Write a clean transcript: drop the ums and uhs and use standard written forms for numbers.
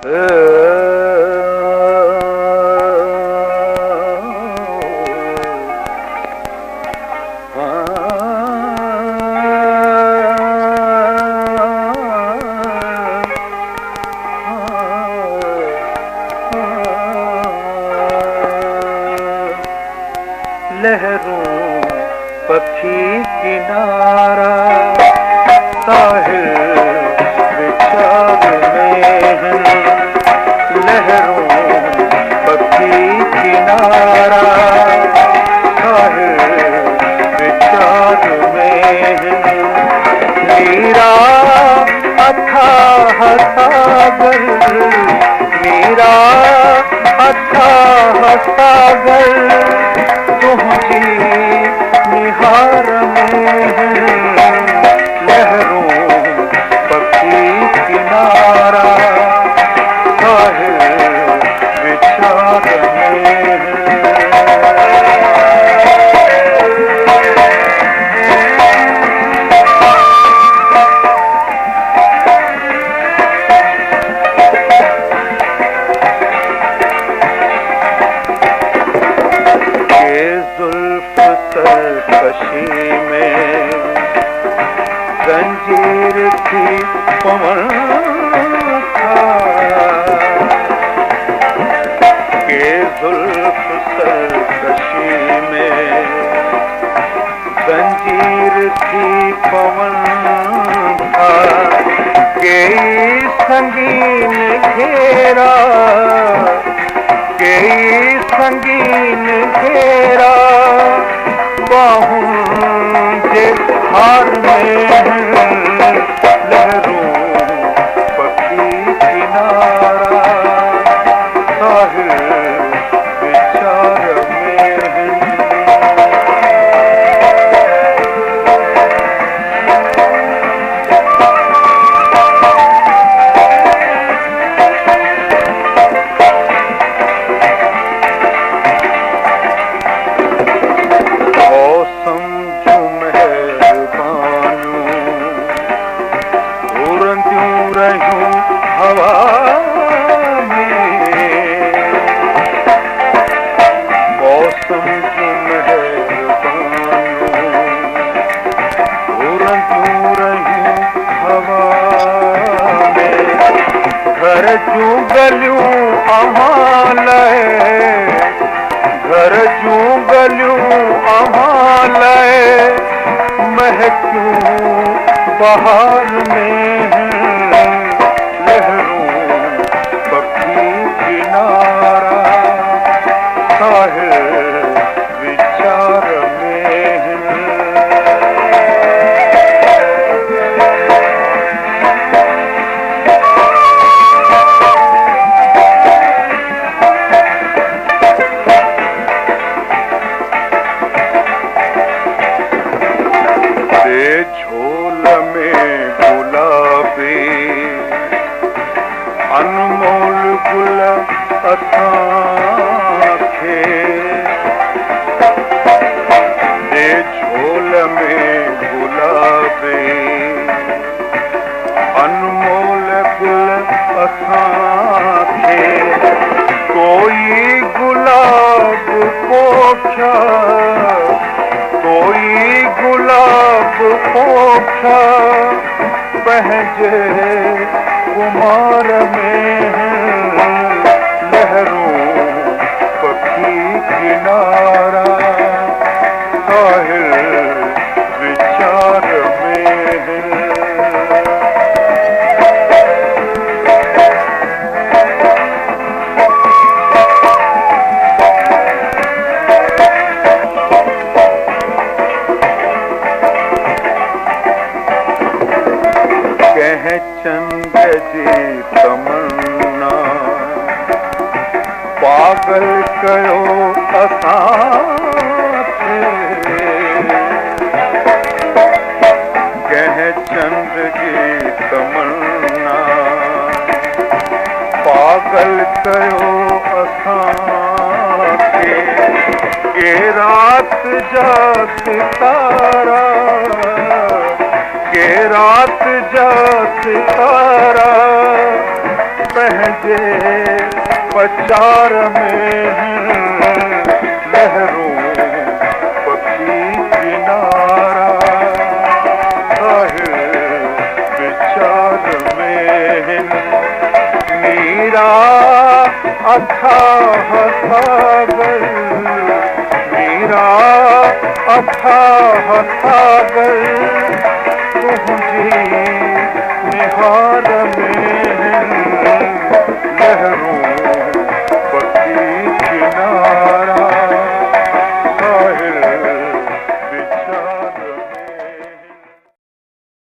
लहरों पक्षी किनारा साहिल विचार में है। लहरों पक्षी किनारा साहिल विचार में है। मीरा अथाह सागर, मीरा अथाह सागर तुझी निहार में है। लहरों पक्षी किनारा साहिल विचार में है। सरकशी में जंजीर थी पवन था के जुल्फ सरकशी में जंजीर थी पवन था के संगीन घेरा, के संगीन घेरा बाहों के हार में है। लहरों पक्षी किनारा साहिल विचार में है। हवा में मौसम की मेहरबानी उड़ूं रही हवा में। घर जूं गलियूं अव्हां लाइ, घर जूं गलियूं अव्हां लाइ महकियूं बहार में है। किनारा साहिल विचार में है। दे झोल में गुलाबी अनमोल गुल असां खे, दे झोल में गुलाबी अनमोल गुल असां खे। कोई गुलाब पोखिया, कोई गुलाब पोखिया पंहिंजे कुमार में है। लहरों पक्षी किनारा साहिल विचार में है। कह चंद जी तमन्ना पागल कयो असांखे। कह चंद जी तमन्ना पागल कयो असांखे। के रात जा सितारा, के रात जा सितारा पंहिंजे जे पचार में लहरूं पखी किनारा साहिल विचार में मीरा अथाह सागर मीरा अथाह सागर तुझी निहार